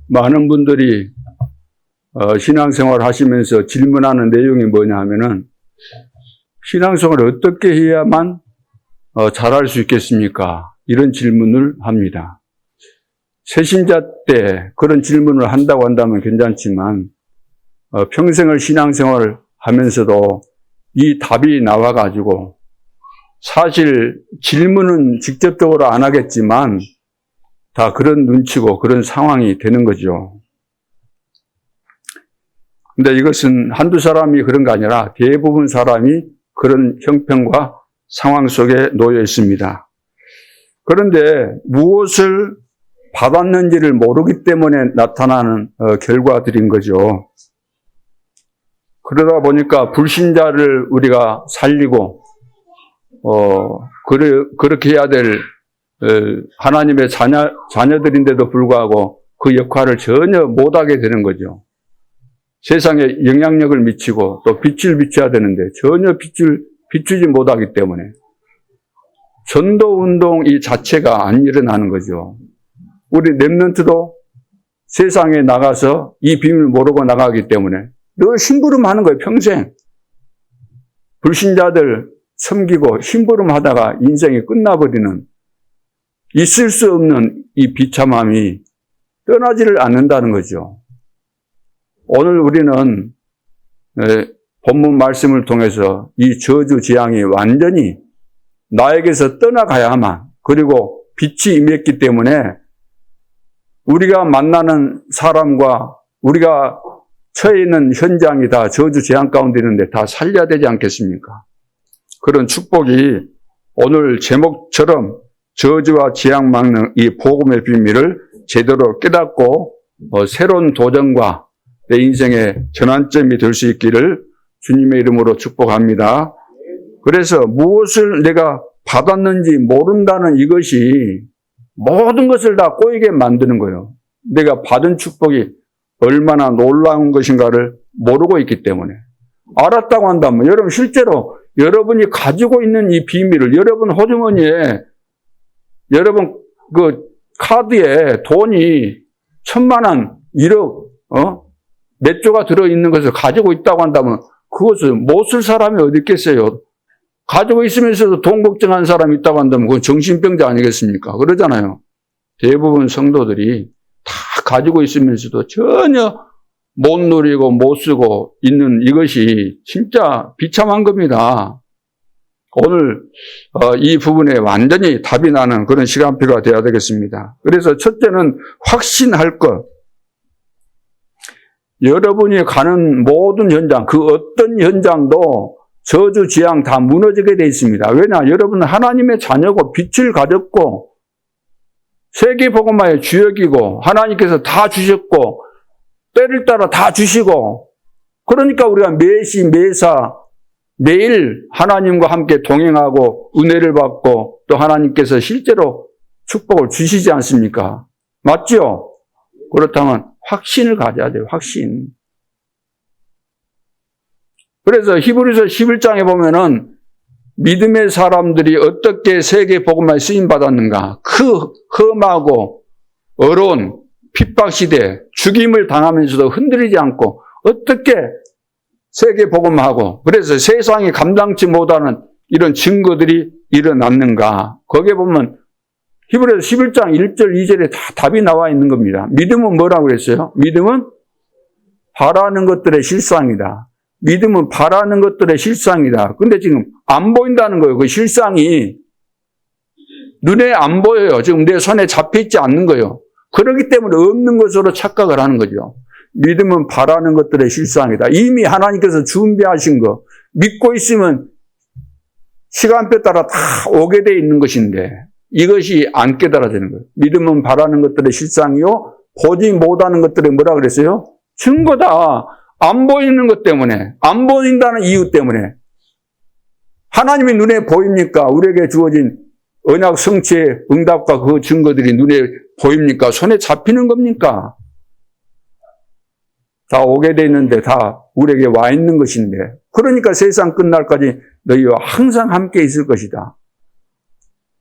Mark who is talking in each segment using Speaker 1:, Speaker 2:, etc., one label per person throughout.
Speaker 1: 많은 분들이 신앙생활 하시면서 질문하는 내용이 뭐냐 하면은 신앙생활을 어떻게 해야만 잘할 수 있겠습니까? 이런 질문을 합니다. 새신자 때 그런 질문을 한다고 한다면 괜찮지만 평생을 신앙생활을 하면서도 이 답이 나와가지고 사실 질문은 직접적으로 안 하겠지만 다 그런 눈치고 그런 상황이 되는 거죠. 근데 이것은 한두 사람이 그런 거 아니라 대부분 사람이 그런 형편과 상황 속에 놓여 있습니다. 그런데 무엇을 받았는지를 모르기 때문에 나타나는 결과들인 거죠. 그러다 보니까 불신자를 우리가 살리고 그렇게 해야 될 하나님의 자녀들인데도 불구하고 그 역할을 전혀 못하게 되는 거죠. 세상에 영향력을 미치고 또 빛을 비춰야 되는데 전혀 빛을 비추지 못하기 때문에 전도운동 이 자체가 안 일어나는 거죠. 우리 렘넌트도 세상에 나가서 이 비밀을 모르고 나가기 때문에 늘 심부름하는 거예요, 평생. 불신자들 섬기고 심부름하다가 인생이 끝나버리는 있을 수 없는 이 비참함이 떠나지를 않는다는 거죠. 오늘 우리는 본문 말씀을 통해서 이 저주 재앙이 완전히 나에게서 떠나가야만, 그리고 빛이 임했기 때문에 우리가 만나는 사람과 우리가 처해 있는 현장이 다 저주 재앙 가운데 있는데 다 살려야 되지 않겠습니까? 그런 축복이 오늘 제목처럼 저주와 재앙 막는 이 복음의 비밀을 제대로 깨닫고 새로운 도전과 내 인생의 전환점이 될 수 있기를 주님의 이름으로 축복합니다. 그래서 무엇을 내가 받았는지 모른다는 이것이 모든 것을 다 꼬이게 만드는 거예요. 내가 받은 축복이 얼마나 놀라운 것인가를 모르고 있기 때문에. 알았다고 한다면 여러분 실제로 여러분이 가지고 있는 이 비밀을 여러분 호주머니에 여러분 그 카드에 돈이 1,000만 원, 1억, 몇 조가 들어있는 것을 가지고 있다고 한다면 그것을 못 쓸 사람이 어디 있겠어요? 가지고 있으면서도 돈 걱정하는 사람이 있다고 한다면 그건 정신병자 아니겠습니까? 그러잖아요. 대부분 성도들이 다 가지고 있으면서도 전혀 못 누리고 못 쓰고 있는 이것이 진짜 비참한 겁니다. 오늘 이 부분에 완전히 답이 나는 그런 시간표가 되어야 되겠습니다. 그래서 첫째는 확신할 것. 여러분이 가는 모든 현장, 그 어떤 현장도 저주, 재앙 다 무너지게 되어 있습니다. 왜냐? 여러분은 하나님의 자녀고 빛을 가졌고 세계복음화의 주역이고 하나님께서 다 주셨고 때를 따라 다 주시고 그러니까 우리가 매시 매사 매일 하나님과 함께 동행하고 은혜를 받고 또 하나님께서 실제로 축복을 주시지 않습니까? 맞죠? 그렇다면 확신을 가져야 돼요. 확신. 그래서 히브리서 11장에 보면은 믿음의 사람들이 어떻게 세계복음화에 쓰임받았는가. 그 험하고 어려운 핍박시대, 죽임을 당하면서도 흔들리지 않고 어떻게 세계복음화하고 그래서 세상이 감당치 못하는 이런 증거들이 일어났는가. 거기에 보면 히브리서 11장 1절 2절에 다 답이 나와 있는 겁니다. 믿음은 뭐라고 그랬어요? 믿음은 바라는 것들의 실상이다. 믿음은 바라는 것들의 실상이다. 근데 지금 안 보인다는 거예요. 그 실상이 눈에 안 보여요. 지금 내 손에 잡혀있지 않는 거예요. 그렇기 때문에 없는 것으로 착각을 하는 거죠. 믿음은 바라는 것들의 실상이다. 이미 하나님께서 준비하신 거 믿고 있으면 시간표 따라 다 오게 돼 있는 것인데 이것이 안 깨달아지는 거예요. 믿음은 바라는 것들의 실상이요 보지 못하는 것들의 뭐라 그랬어요? 증거다. 안 보이는 것 때문에, 안 보인다는 이유 때문에. 하나님의 눈에 보입니까? 우리에게 주어진 언약 성취의 응답과 그 증거들이 눈에 보입니까? 손에 잡히는 겁니까? 다 오게 돼 있는데 다 우리에게 와 있는 것인데. 그러니까 세상 끝날까지 너희와 항상 함께 있을 것이다.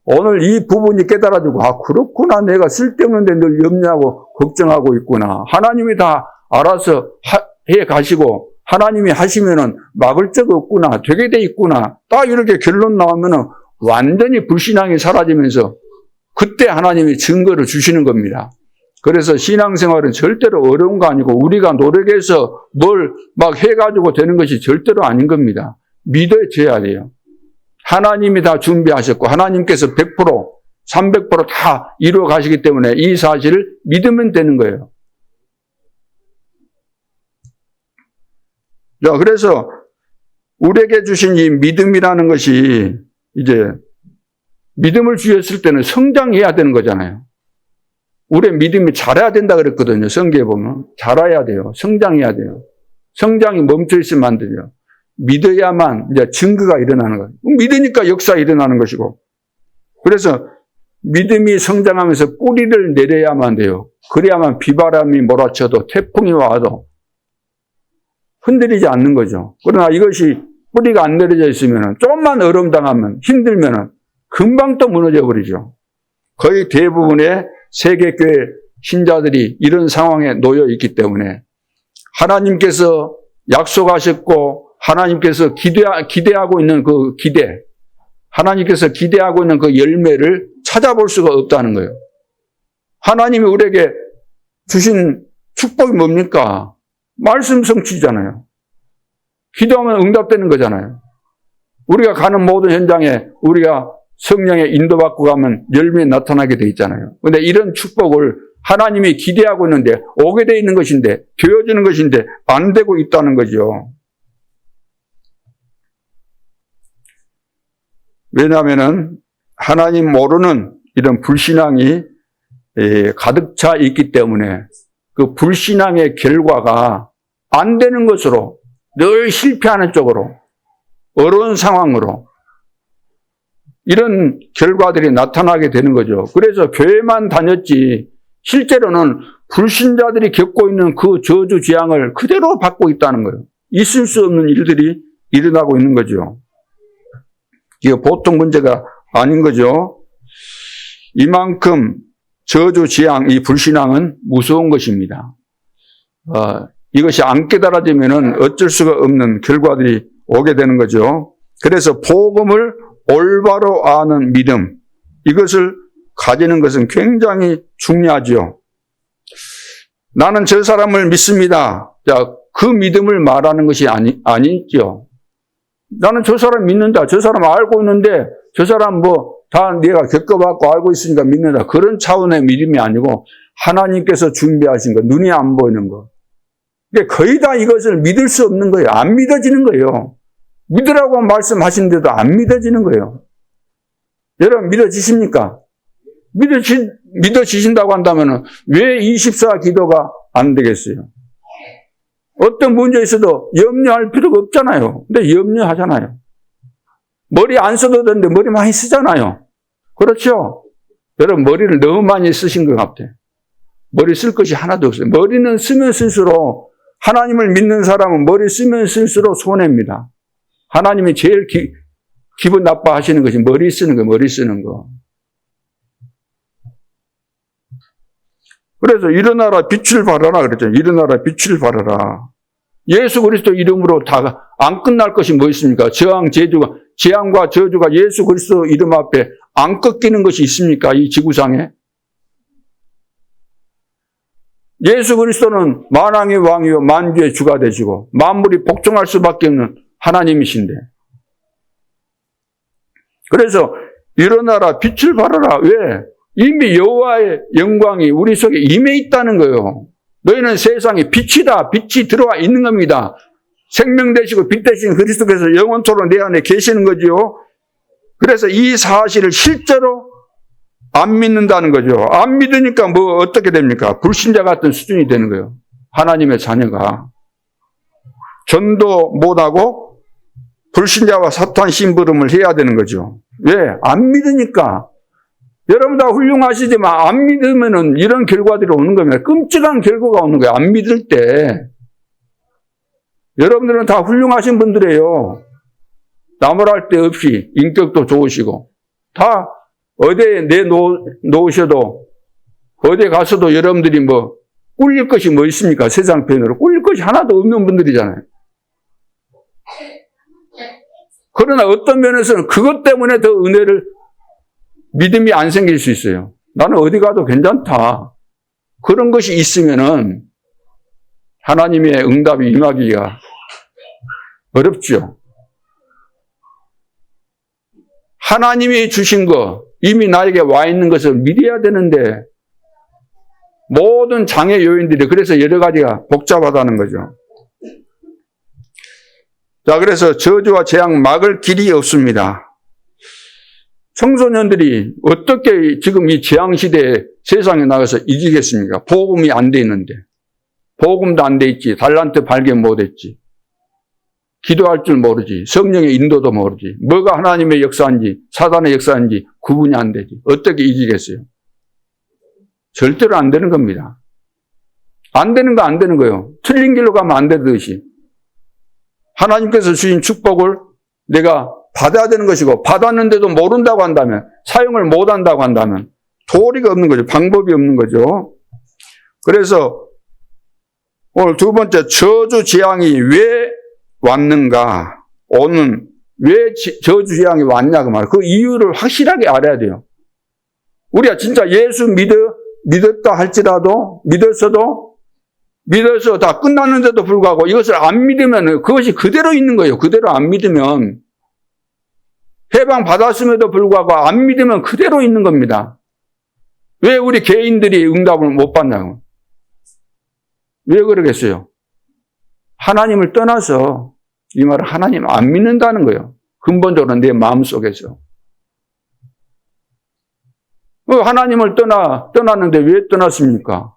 Speaker 1: 오늘 이 부분이 깨달아지고, 아, 그렇구나. 내가 쓸데없는데 늘 염려하고 걱정하고 있구나. 하나님이 다 알아서 해 가시고, 하나님이 하시면은 막을 적 없구나. 되게 돼 있구나. 딱 이렇게 결론 나오면은 완전히 불신앙이 사라지면서 그때 하나님이 증거를 주시는 겁니다. 그래서 신앙생활은 절대로 어려운 거 아니고 우리가 노력해서 뭘 막 해가지고 되는 것이 절대로 아닌 겁니다. 믿어져야 돼요. 하나님이 다 준비하셨고 하나님께서 100%, 300%다 이루어 가시기 때문에 이 사실을 믿으면 되는 거예요. 자, 그래서 우리에게 주신 이 믿음이라는 것이 이제 믿음을 주셨을 때는 성장해야 되는 거잖아요. 우리의 믿음이 자라야 된다 그랬거든요. 성경에 보면. 자라야 돼요. 성장해야 돼요. 성장이 멈춰있으면 안 되죠. 믿어야만 이제 증거가 일어나는 거예요. 믿으니까 역사가 일어나는 것이고. 그래서 믿음이 성장하면서 뿌리를 내려야만 돼요. 그래야만 비바람이 몰아쳐도 태풍이 와도 흔들리지 않는 거죠. 그러나 이것이 뿌리가 안 내려져 있으면 조금만 얼음 당하면 힘들면 금방 또 무너져 버리죠. 거의 대부분의 세계교회 신자들이 이런 상황에 놓여 있기 때문에 하나님께서 약속하셨고 하나님께서 기대하고 있는 그 기대, 하나님께서 기대하고 있는 그 열매를 찾아볼 수가 없다는 거예요. 하나님이 우리에게 주신 축복이 뭡니까? 말씀 성취잖아요. 기도하면 응답되는 거잖아요. 우리가 가는 모든 현장에 우리가 성령의 인도받고 가면 열매 나타나게 돼 있잖아요. 그런데 이런 축복을 하나님이 기대하고 있는데 오게 돼 있는 것인데 되어지는 것인데 안 되고 있다는 거죠. 왜냐하면 하나님 모르는 이런 불신앙이 가득 차 있기 때문에 그 불신앙의 결과가 안 되는 것으로 늘 실패하는 쪽으로 어려운 상황으로 이런 결과들이 나타나게 되는 거죠. 그래서 교회만 다녔지 실제로는 불신자들이 겪고 있는 그 저주 재앙을 그대로 받고 있다는 거예요. 있을 수 없는 일들이 일어나고 있는 거죠. 이게 보통 문제가 아닌 거죠. 이만큼 저주 재앙, 이 불신앙은 무서운 것입니다. 이것이 안 깨달아지면은 어쩔 수가 없는 결과들이 오게 되는 거죠. 그래서 복음을 올바로 아는 믿음, 이것을 가지는 것은 굉장히 중요하죠. 나는 저 사람을 믿습니다. 자, 그 믿음을 말하는 것이 아니죠. 나는 저 사람 믿는다. 저 사람 알고 있는데 저 사람 다 내가 겪어봤고 알고 있으니까 믿는다. 그런 차원의 믿음이 아니고 하나님께서 준비하신 거, 눈이 안 보이는 거. 근데 거의 다 이것을 믿을 수 없는 거예요. 안 믿어지는 거예요. 믿으라고 말씀하시는데도 안 믿어지는 거예요. 여러분 믿어지십니까? 믿어지신다고 한다면 왜 24 기도가 안 되겠어요? 어떤 문제 있어도 염려할 필요가 없잖아요. 근데 염려하잖아요. 머리 안 써도 되는데 머리 많이 쓰잖아요. 그렇죠? 여러분 머리를 너무 많이 쓰신 것 같아요. 머리 쓸 것이 하나도 없어요. 머리는 쓰면 쓸수록 하나님을 믿는 사람은 머리 쓰면 쓸수록 손해입니다. 하나님이 제일 기분 나빠하시는 것이 머리 쓰는 거, 머리 쓰는 거. 그래서 일어나라 빛을 발하라 그랬죠. 일어나라 빛을 발하라. 예수 그리스도 이름으로 다 안 끝날 것이 뭐 있습니까? 재앙과 저주가 예수 그리스도 이름 앞에 안 꺾이는 것이 있습니까? 이 지구상에. 예수 그리스도는 만왕의 왕이요 만주의 주가 되시고 만물이 복종할 수밖에 없는 하나님이신데. 그래서 일어나라 빛을 발하라. 왜? 이미 여호와의 영광이 우리 속에 임해 있다는 거예요. 너희는 세상에 빛이다. 빛이 들어와 있는 겁니다. 생명 되시고 빛 되신 그리스도께서 영원토록 내 안에 계시는 거지요. 그래서 이 사실을 실제로 안 믿는다는 거죠. 안 믿으니까 어떻게 됩니까? 불신자 같은 수준이 되는 거예요. 하나님의 자녀가. 전도 못하고 불신자와 사탄 심부름을 해야 되는 거죠. 왜? 안 믿으니까. 여러분 다 훌륭하시지만 안 믿으면은 이런 결과들이 오는 겁니다. 끔찍한 결과가 오는 거예요. 안 믿을 때. 여러분들은 다 훌륭하신 분들이에요. 나무랄 데 없이 인격도 좋으시고 다 어디에 내놓으셔도 어디에 가서도 여러분들이 뭐 꿀릴 것이 뭐 있습니까? 세상 편으로 꿀릴 것이 하나도 없는 분들이잖아요. 그러나 어떤 면에서는 그것 때문에 더 믿음이 안 생길 수 있어요. 나는 어디 가도 괜찮다. 그런 것이 있으면은 하나님의 응답이 임하기가 어렵죠. 하나님이 주신 거, 이미 나에게 와 있는 것을 믿어야 되는데 모든 장애 요인들이 그래서 여러 가지가 복잡하다는 거죠. 자, 그래서 저주와 재앙 막을 길이 없습니다. 청소년들이 어떻게 지금 이 재앙 시대에 세상에 나가서 이기겠습니까? 복음이 안 돼 있는데. 복음도 안 돼 있지. 달란트 발견 못 했지. 기도할 줄 모르지. 성령의 인도도 모르지. 뭐가 하나님의 역사인지 사단의 역사인지 구분이 안 되지. 어떻게 이기겠어요? 절대로 안 되는 겁니다. 안 되는 거 안 되는 거예요. 틀린 길로 가면 안 되듯이. 하나님께서 주신 축복을 내가 받아야 되는 것이고 받았는데도 모른다고 한다면 사용을 못한다고 한다면 도리가 없는 거죠. 방법이 없는 거죠. 그래서 오늘 두 번째 저주 재앙이 왜 왔는가? 오늘 왜 저주 재앙이 왔냐고 말이에요. 그 이유를 확실하게 알아야 돼요. 우리가 진짜 예수 믿었다 할지라도 믿어서 다 끝났는데도 불구하고 이것을 안 믿으면 그것이 그대로 있는 거예요. 그대로 안 믿으면 해방 받았음에도 불구하고 안 믿으면 그대로 있는 겁니다. 왜 우리 개인들이 응답을 못 받냐고. 왜 그러겠어요? 하나님을 떠나서 이 말은 하나님 안 믿는다는 거예요. 근본적으로 내 마음속에서. 하나님을 떠났는데 왜 떠났습니까?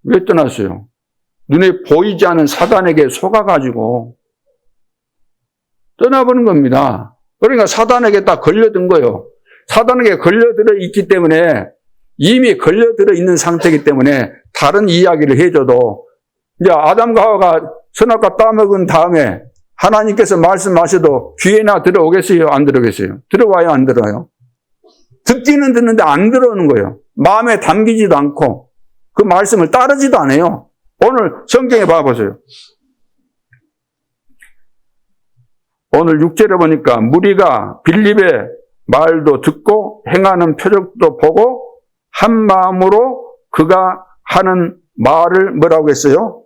Speaker 1: 왜 떠났어요? 눈에 보이지 않은 사단에게 속아가지고 떠나버린 겁니다. 그러니까 사단에게 딱 걸려든 거예요. 사단에게 걸려들어 있기 때문에 이미 걸려들어 있는 상태이기 때문에 다른 이야기를 해줘도 이제 아담과 하와가 선악과 따먹은 다음에 하나님께서 말씀하셔도 귀에나 들어오겠어요? 안 들어오겠어요? 들어와요? 안 들어와요? 듣기는 듣는데 안 들어오는 거예요. 마음에 담기지도 않고 그 말씀을 따르지도 않아요. 오늘 성경에 봐보세요. 오늘 6절에 보니까 무리가 빌립의 말도 듣고 행하는 표적도 보고 한 마음으로 그가 하는 말을 뭐라고 했어요?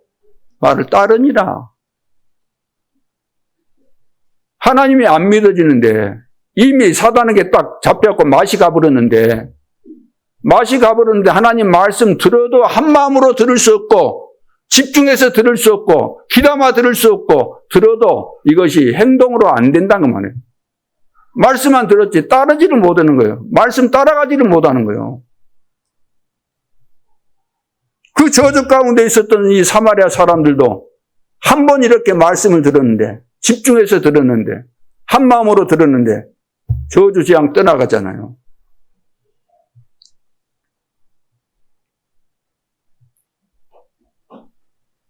Speaker 1: 말을 따르니라. 하나님이 안 믿어지는데 이미 사단에게 딱 잡혀갖고 맛이 가버렸는데 하나님 말씀 들어도 한 마음으로 들을 수 없고 집중해서 들을 수 없고 귀담아 들을 수 없고 들어도 이것이 행동으로 안 된다는 말이에요. 말씀만 들었지 따르지를 못하는 거예요. 말씀 따라가지를 못하는 거예요. 그 저주 가운데 있었던 이 사마리아 사람들도 한 번 이렇게 말씀을 들었는데 집중해서 들었는데 한 마음으로 들었는데 저주 재앙 떠나가잖아요.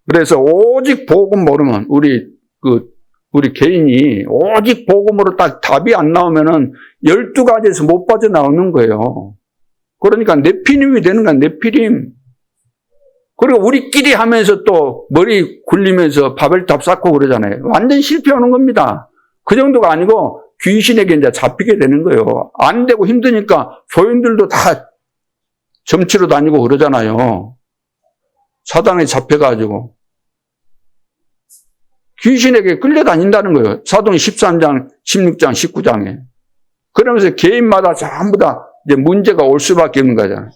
Speaker 1: 그래서 오직 복음 모르면 우리 개인이 오직 복음으로 딱 답이 안 나오면은 12가지에서 못 빠져나오는 거예요. 그러니까 네피림이 되는 거야, 네피림. 그리고 우리끼리 하면서 또 머리 굴리면서 바벨탑 쌓고 그러잖아요. 완전 실패하는 겁니다. 그 정도가 아니고 귀신에게 이제 잡히게 되는 거예요. 안 되고 힘드니까 교인들도 다 점치러 다니고 그러잖아요. 사단에 잡혀가지고. 귀신에게 끌려다닌다는 거예요. 사도행 13장, 16장, 19장에. 그러면서 개인마다 전부 다 이제 문제가 올 수밖에 없는 거잖아요.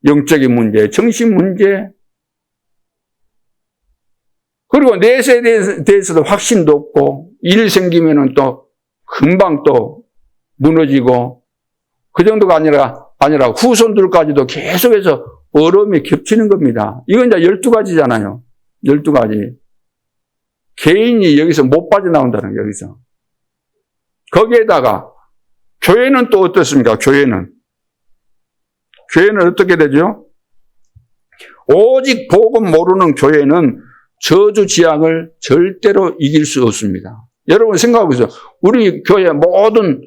Speaker 1: 영적인 문제, 정신 문제. 그리고 내세에 대해서도 확신도 없고, 일 생기면은 또 금방 또 무너지고, 그 정도가 아니라 후손들까지도 계속해서 어려움이 겹치는 겁니다. 이건 이제 12가지잖아요. 12가지. 개인이 여기서 못 빠져나온다는 거예요, 여기서. 거기에다가, 교회는 또 어떻습니까? 교회는 어떻게 되죠? 오직 복음 모르는 교회는 저주 재앙을 절대로 이길 수 없습니다. 여러분 생각해 보세요. 우리 교회 모든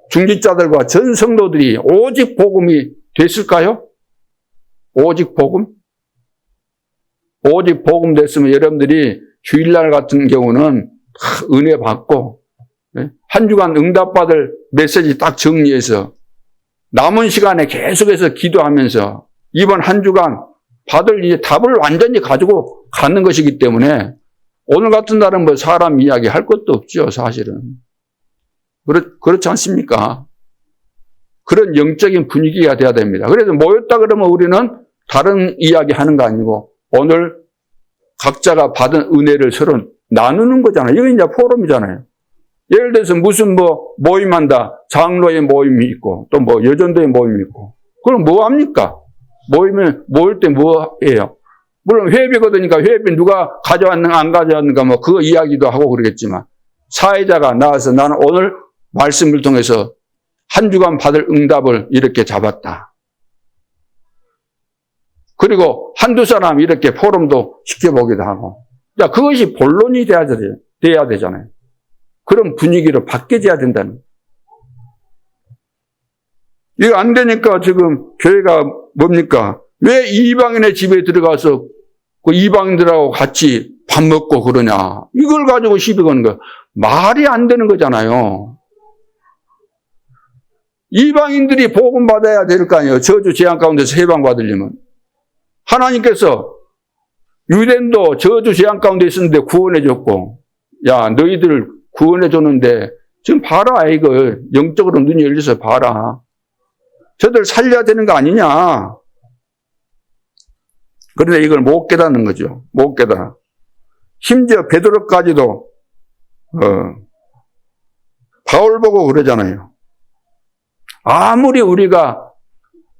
Speaker 1: 중직자들과 전 성도들이 오직 복음이 됐을까요? 오직 복음? 오직 복음 됐으면 여러분들이 주일날 같은 경우는 은혜 받고 한 주간 응답받을 메시지 딱 정리해서 남은 시간에 계속해서 기도하면서 이번 한 주간 받을 이제 답을 완전히 가지고 가는 것이기 때문에 오늘 같은 날은 뭐 사람 이야기 할 것도 없죠, 사실은. 그렇지 않습니까? 그런 영적인 분위기가 돼야 됩니다. 그래서 모였다 그러면 우리는 다른 이야기 하는 거 아니고 오늘 각자가 받은 은혜를 서로 나누는 거잖아요. 이거 이제 포럼이잖아요. 예를 들어서 무슨 뭐 모임한다. 장로의 모임이 있고 또 뭐 여전도의 모임이 있고. 그럼 뭐 합니까? 모일 때 뭐 해요? 물론 회비 거두니까 회비 누가 가져왔는가 안 가져왔는가 뭐 그 이야기도 하고 그러겠지만 사회자가 나와서 나는 오늘 말씀을 통해서 한 주간 받을 응답을 이렇게 잡았다. 그리고 한두 사람 이렇게 포럼도 시켜보기도 하고. 야, 그것이 본론이 돼야 되잖아요. 그런 분위기로 바뀌어져야 된다는. 이거 안 되니까 지금 교회가 뭡니까? 왜 이방인의 집에 들어가서 그 이방인들하고 같이 밥 먹고 그러냐. 이걸 가지고 시비 거는 거. 말이 안 되는 거잖아요. 이방인들이 복음 받아야 될 거 아니에요. 저주 재앙 가운데서 해방 받으려면. 하나님께서 유대인도 저주 재앙 가운데 있었는데 구원해 줬고, 야, 너희들 구원해 줬는데 지금 봐라, 이걸. 영적으로 눈이 열려서 봐라. 저들 살려야 되는 거 아니냐. 그런데 이걸 못 깨닫는 거죠. 못 깨달아. 심지어 베드로까지도 바울 보고 그러잖아요. 아무리 우리가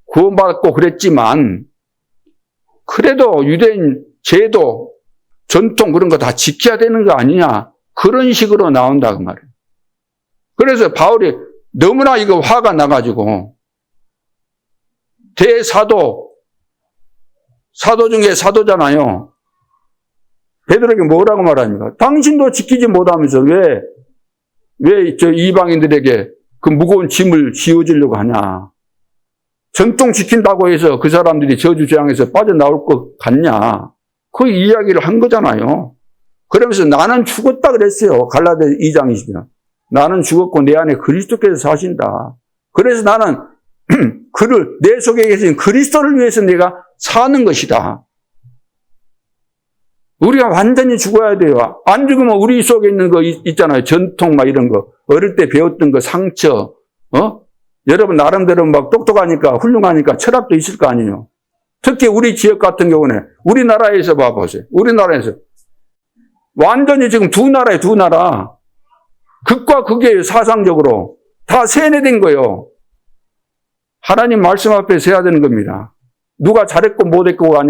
Speaker 1: 구원받고 그랬지만 그래도 유대인 제도, 전통 그런 거 다 지켜야 되는 거 아니냐. 그런 식으로 나온다 그 말이에요. 그래서 바울이 너무나 이거 화가 나가지고 대사도, 사도 중에 사도잖아요. 베드로에게 뭐라고 말합니까? 당신도 지키지 못하면서 왜 저 이방인들에게 그 무거운 짐을 씌워주려고 하냐. 전통 지킨다고 해서 그 사람들이 저주 재앙에서 빠져나올 것 같냐. 그 이야기를 한 거잖아요. 그러면서 나는 죽었다 그랬어요. 갈라디아 2장 20절. 나는 죽었고 내 안에 그리스도께서 사신다. 그래서 나는 내 속에 계신 그리스도를 위해서 내가 사는 것이다. 우리가 완전히 죽어야 돼요. 안 죽으면 우리 속에 있는 거 있잖아요. 전통 막 이런 거. 어릴 때 배웠던 거 상처. 여러분 나름대로 막 똑똑하니까 훌륭하니까 철학도 있을 거 아니에요. 특히 우리 지역 같은 경우는 우리나라에서 봐보세요. 우리나라에서 완전히 지금 두 나라예요. 두 나라. 극과 극이에요. 사상적으로. 다 세뇌된 거예요. 하나님 말씀 앞에 서야 되는 겁니다. 누가 잘했고 못했고가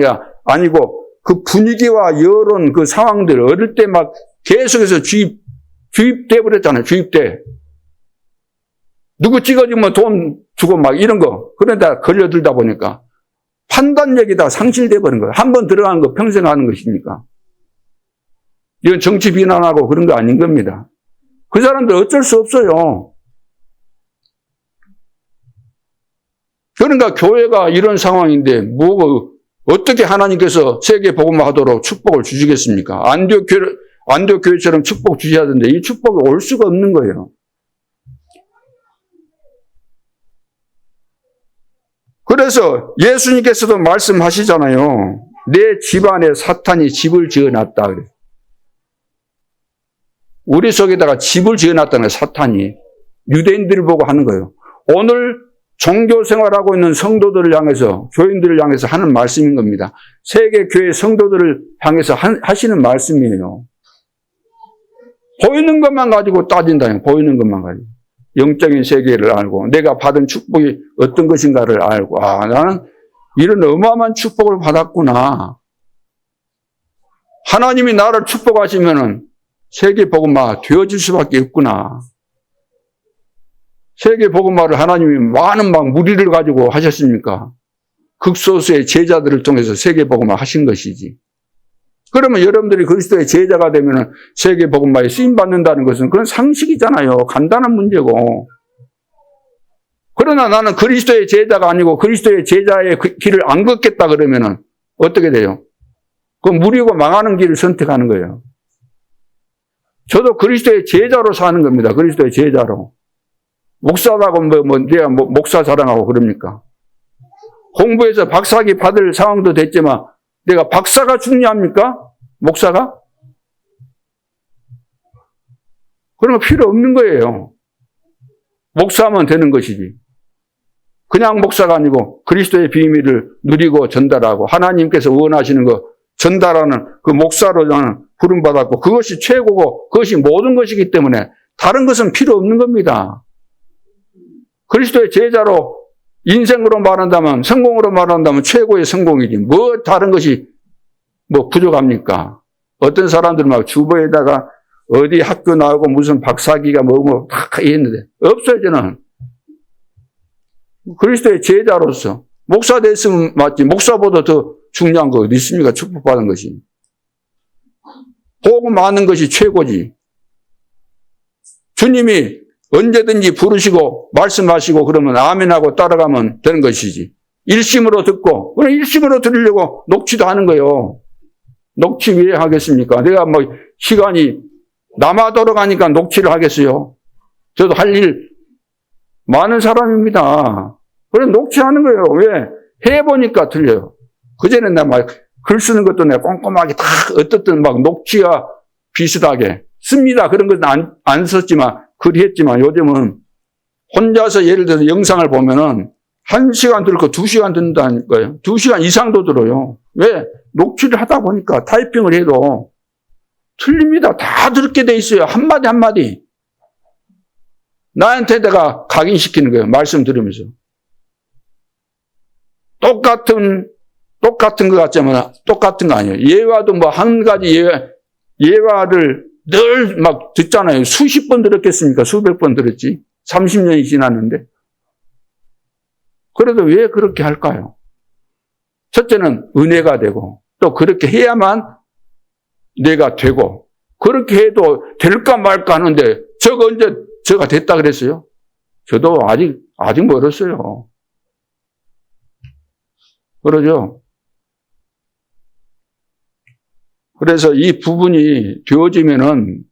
Speaker 1: 아니고 그 분위기와 여론 그 상황들 어릴 때 막 계속해서 주입돼 버렸잖아요. 주입돼. 누구 찍어주면 돈 주고 막 이런 거. 그런데 걸려들다 보니까 판단력이 다 상실돼 버린 거예요. 한 번 들어가는 거 평생 하는 것이니까. 이건 정치 비난하고 그런 거 아닌 겁니다. 그 사람들 어쩔 수 없어요. 그러니까 교회가 이런 상황인데 어떻게 하나님께서 세계 복음화하도록 축복을 주시겠습니까? 안디옥 교회처럼 축복 주셔야 되는데 이 축복이 올 수가 없는 거예요. 그래서 예수님께서도 말씀하시잖아요. 내 집안에 사탄이 집을 지어놨다. 우리 속에다가 집을 지어놨다는 거예요. 사탄이. 유대인들을 보고 하는 거예요. 오늘 종교 생활하고 있는 성도들을 향해서, 교인들을 향해서 하는 말씀인 겁니다. 세계 교회 성도들을 향해서 하시는 말씀이에요. 보이는 것만 가지고 따진다요. 보이는 것만 가지고. 영적인 세계를 알고 내가 받은 축복이 어떤 것인가를 알고 나는 이런 어마어마한 축복을 받았구나. 하나님이 나를 축복하시면은 세계 복음화 되어질 수밖에 없구나. 세계 복음화를 하나님이 많은 막 무리를 가지고 하셨습니까? 극소수의 제자들을 통해서 세계 복음화 하신 것이지. 그러면 여러분들이 그리스도의 제자가 되면 세계 복음화에 쓰임 받는다는 것은 그건 상식이잖아요. 간단한 문제고. 그러나 나는 그리스도의 제자가 아니고 그리스도의 제자의 그 길을 안 걷겠다 그러면은 어떻게 돼요? 그 무리고 망하는 길을 선택하는 거예요. 저도 그리스도의 제자로 사는 겁니다. 그리스도의 제자로. 목사라고 내가 목사 자랑하고 그럽니까? 공부해서 박사학위 받을 상황도 됐지만 내가 박사가 중요합니까? 목사가? 그런 거 필요 없는 거예요. 목사하면 되는 것이지. 그냥 목사가 아니고 그리스도의 비밀을 누리고 전달하고 하나님께서 원하시는 거 전달하는 그 목사로 저는 부름받았고 그것이 최고고 그것이 모든 것이기 때문에 다른 것은 필요 없는 겁니다. 그리스도의 제자로 인생으로 말한다면 성공으로 말한다면 최고의 성공이지 뭐 다른 것이 뭐 부족합니까? 어떤 사람들은 막 주보에다가 어디 학교 나오고 무슨 박사학위가 뭐고 다 했는데 없어요. 저는 그리스도의 제자로서 목사 됐으면 맞지 목사보다 더 중요한 거 어디 있습니까? 축복받은 것이. 복음 많은 것이 최고지. 주님이 언제든지 부르시고 말씀하시고 그러면 아멘하고 따라가면 되는 것이지. 일심으로 듣고 그럼 일심으로 들으려고 녹취도 하는 거예요. 녹취 왜 하겠습니까? 내가 뭐 시간이 남아도록 하니까 녹취를 하겠어요. 저도 할 일 많은 사람입니다. 그래서 녹취하는 거예요. 왜? 해보니까 틀려요. 그전에 내가 막 글 쓰는 것도 내가 꼼꼼하게 다 어떻든 막 녹취와 비슷하게 씁니다. 그런 것은 안 썼지만 글이 했지만 요즘은 혼자서 예를 들어서 영상을 보면은 1시간 들고 2시간 듣는다는 거예요. 2시간 이상도 들어요. 왜? 녹취를 하다 보니까 타이핑을 해도 틀립니다. 다 듣게 돼 있어요. 한마디 한마디. 나한테 내가 각인시키는 거예요. 말씀 들으면서. 똑같은 것 같지만 똑같은 거 아니에요. 예화도 뭐 한 가지 예화를 늘 막 듣잖아요. 수십 번 들었겠습니까? 수백 번 들었지. 30년이 지났는데. 그래도 왜 그렇게 할까요? 첫째는 은혜가 되고 또 그렇게 해야만 내가 되고 그렇게 해도 될까 말까 하는데 언제 저가 됐다 그랬어요? 저도 아직 멀었어요. 그러죠? 그래서 이 부분이 되어지면은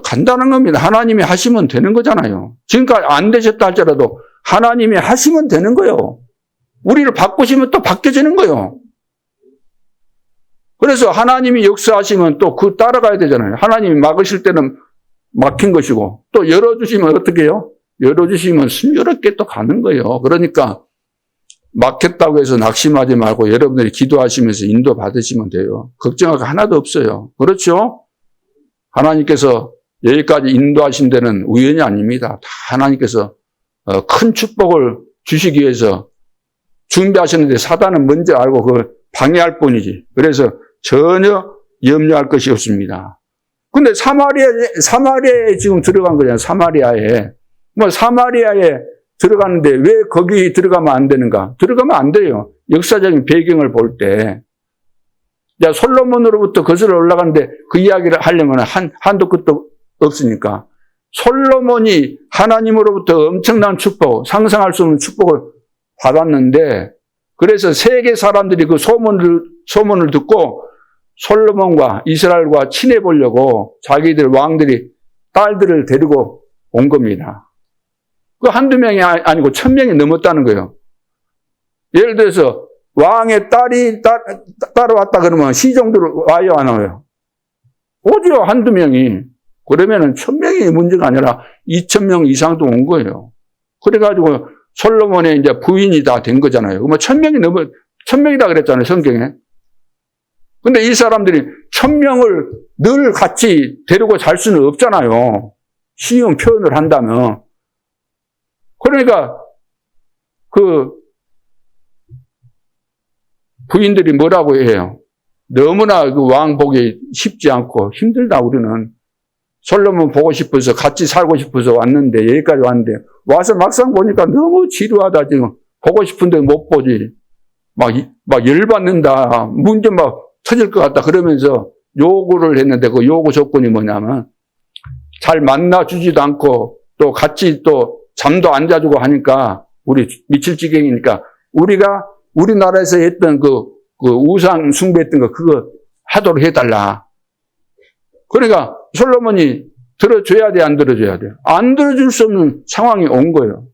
Speaker 1: 간단한 겁니다. 하나님이 하시면 되는 거잖아요. 지금까지 안 되셨다 할지라도 하나님이 하시면 되는 거예요. 우리를 바꾸시면 또 바뀌어지는 거예요. 그래서 하나님이 역사하시면 또 그 따라가야 되잖아요. 하나님이 막으실 때는 막힌 것이고 또 열어주시면 어떻게 해요? 열어주시면 순조롭게 또 가는 거예요. 그러니까 막혔다고 해서 낙심하지 말고 여러분들이 기도하시면서 인도 받으시면 돼요. 걱정할 거 하나도 없어요. 그렇죠? 하나님께서 여기까지 인도하신 데는 우연이 아닙니다. 다 하나님께서 큰 축복을 주시기 위해서 준비하셨는데 사단은 먼저 알고 그걸 방해할 뿐이지. 그래서 전혀 염려할 것이 없습니다. 근데 사마리아에 지금 들어간 거잖아요. 사마리아에. 뭐 사마리아에 들어가는데 왜 거기 들어가면 안 되는가? 들어가면 안 돼요. 역사적인 배경을 볼 때. 솔로몬으로부터 거슬러 올라가는데 그 이야기를 하려면 한도 끝도 없으니까. 솔로몬이 하나님으로부터 엄청난 축복, 상상할 수 없는 축복을 받았는데 그래서 세계 사람들이 그 소문을 듣고 솔로몬과 이스라엘과 친해 보려고 자기들 왕들이 딸들을 데리고 온 겁니다. 그 한두 명이 아니고 1000명이 넘었다는 거예요. 예를 들어서 왕의 딸이 따라왔다 그러면 시종들 와요, 안 와요? 오죠, 한두 명이. 그러면은 1000명이 문제가 아니라 2000명 이상도 온 거예요. 그래가지고 솔로몬의 이제 부인이 다 된 거잖아요. 뭐 1000명이다 그랬잖아요, 성경에. 근데 이 사람들이 1000명을 늘 같이 데리고 잘 수는 없잖아요. 쉬운 표현을 한다면. 그러니까 그 부인들이 뭐라고 해요? 너무나 그 왕 보기 쉽지 않고 힘들다 우리는. 솔로몬 보고 싶어서 같이 살고 싶어서 왔는데 여기까지 왔는데 와서 막상 보니까 너무 지루하다 지금. 보고 싶은데 못 보지. 막 열받는다. 문제 막 터질 것 같다 그러면서 요구를 했는데 그 요구 조건이 뭐냐면 잘 만나주지도 않고 또 같이 또 잠도 안 자주고 하니까 우리 미칠 지경이니까 우리가 우리나라에서 했던 그 우상 숭배했던 거 그거 하도록 해달라. 그러니까 솔로몬이 들어줘야 돼, 안 들어줘야 돼? 안 들어줄 수 없는 상황이 온 거예요.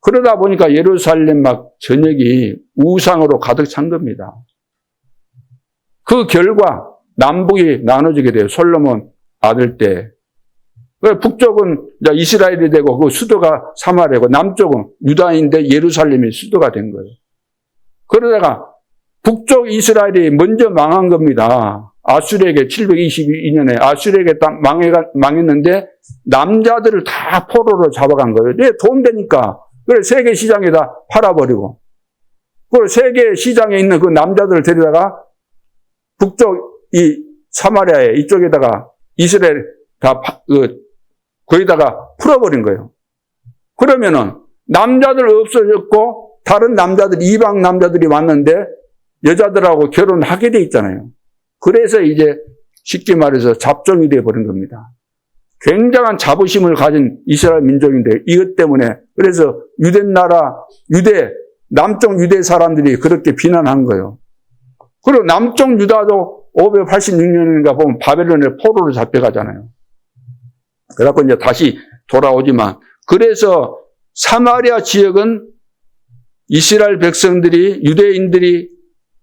Speaker 1: 그러다 보니까 예루살렘 막 전역이 우상으로 가득 찬 겁니다. 그 결과 남북이 나눠지게 돼요. 솔로몬 아들 때. 북쪽은 이스라엘이 되고 그 수도가 사마리아고 남쪽은 유다인데 예루살렘이 수도가 된 거예요. 그러다가 북쪽 이스라엘이 먼저 망한 겁니다. 아수르에게 722년에 아수르에게 딱 망했는데 남자들을 다 포로로 잡아간 거예요. 네, 돈 되니까. 그래 세계 시장에다 팔아버리고. 그리고 세계 시장에 있는 그 남자들을 데려다가 북쪽 이 사마리아에 이쪽에다가 이스라엘 다 거기다가 풀어버린 거예요. 그러면은 남자들 없어졌고 다른 남자들 이방 남자들이 왔는데 여자들하고 결혼하게 돼 있잖아요. 그래서 이제 쉽게 말해서 잡종이 되어버린 겁니다. 굉장한 자부심을 가진 이스라엘 민족인데 이것 때문에 그래서 유대 나라 남쪽 유대 사람들이 그렇게 비난한 거예요. 그리고 남쪽 유다도 586년인가 보면 바벨론에 포로로 잡혀가잖아요. 그래갖고 이제 다시 돌아오지만 그래서 사마리아 지역은 이스라엘 백성들이 유대인들이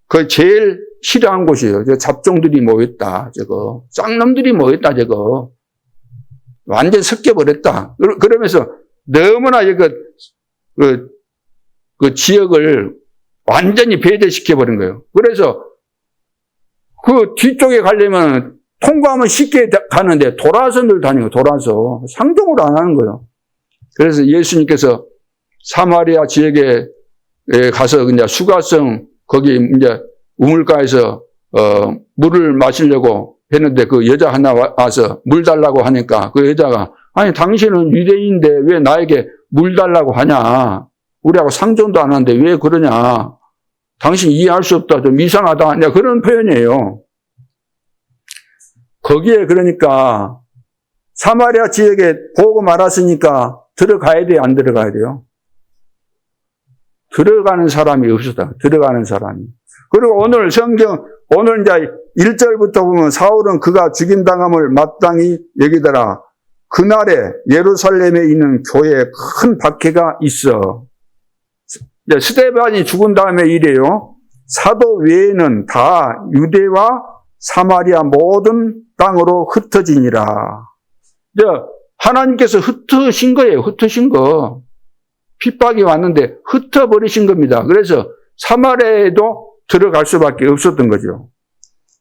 Speaker 1: 그 제일 싫어한 곳이에요. 잡종들이 모였다. 저거 쌍놈들이 모였다. 저거 완전 섞여버렸다. 그러면서 너무나 그 지역을 완전히 배제시켜버린 거예요. 그래서 그 뒤쪽에 가려면 통과하면 쉽게 가는데 돌아서 늘 다니고 돌아서 상종을 안 하는 거예요. 그래서 예수님께서 사마리아 지역에 가서 이제 수가성 거기 이제 우물가에서 물을 마시려고 했는데 그 여자 하나 와서 물 달라고 하니까 그 여자가 아니 당신은 유대인인데 왜 나에게 물 달라고 하냐. 우리하고 상종도 안 하는데 왜 그러냐. 당신 이해할 수 없다. 좀 이상하다. 그런 표현이에요. 거기에 그러니까 사마리아 지역에 복음 알았으니까 들어가야 돼요? 안 들어가야 돼요? 들어가는 사람이 없었다. 들어가는 사람이. 그리고 오늘 성경, 오늘 이제 1절부터 보면 사울은 그가 죽임당함을 마땅히 여기더라. 그날에 예루살렘에 있는 교회에 큰 박해가 있어. 이제 스데반이 죽은 다음에 이래요. 사도 외에는 다 유대와 사마리아 모든 땅으로 흩어지니라. 이제 하나님께서 흩으신 거예요. 흩으신 거. 핍박이 왔는데 흩어버리신 겁니다. 그래서 사마리아에도 들어갈 수밖에 없었던 거죠.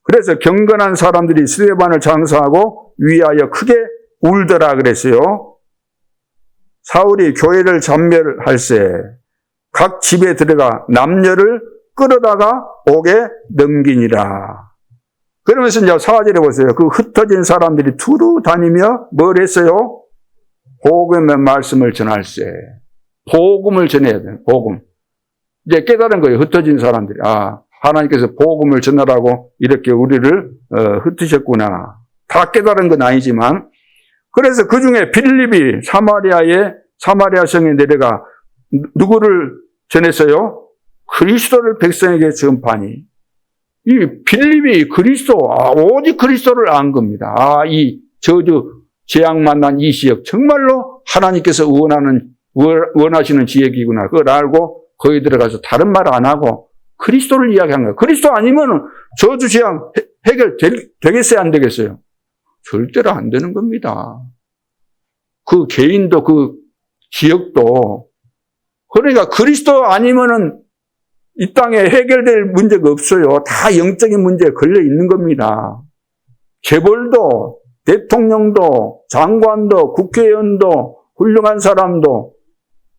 Speaker 1: 그래서 경건한 사람들이 스데반을 장사하고 위하여 크게 울더라 그랬어요. 사울이 교회를 전멸할세 각 집에 들어가 남녀를 끌어다가 옥에 넘기니라. 그러면서 이제 4절에 보세요. 그 흩어진 사람들이 두루 다니며 뭘 했어요? 복음의 말씀을 전할세. 복음을 전해야 돼요. 복음. 이제 깨달은 거예요. 흩어진 사람들이. 하나님께서 복음을 전하라고 이렇게 우리를 흩으셨구나. 다 깨달은 건 아니지만 그래서 그 중에 빌립이 사마리아 성에 내려가 누구를 전했어요? 그리스도를 백성에게 전파하니. 이 빌립이 그리스도, 오직 그리스도를 안 겁니다. 이 저주, 재앙 만난 이 지역, 정말로 하나님께서 원하시는 지역이구나. 그걸 알고 거기 들어가서 다른 말 안 하고 그리스도를 이야기한 거예요. 그리스도 아니면 저주 재앙 되겠어요? 안 되겠어요? 절대로 안 되는 겁니다. 그 개인도 그 지역도. 그러니까 그리스도 아니면은 이 땅에 해결될 문제가 없어요. 다 영적인 문제에 걸려 있는 겁니다. 재벌도, 대통령도, 장관도, 국회의원도, 훌륭한 사람도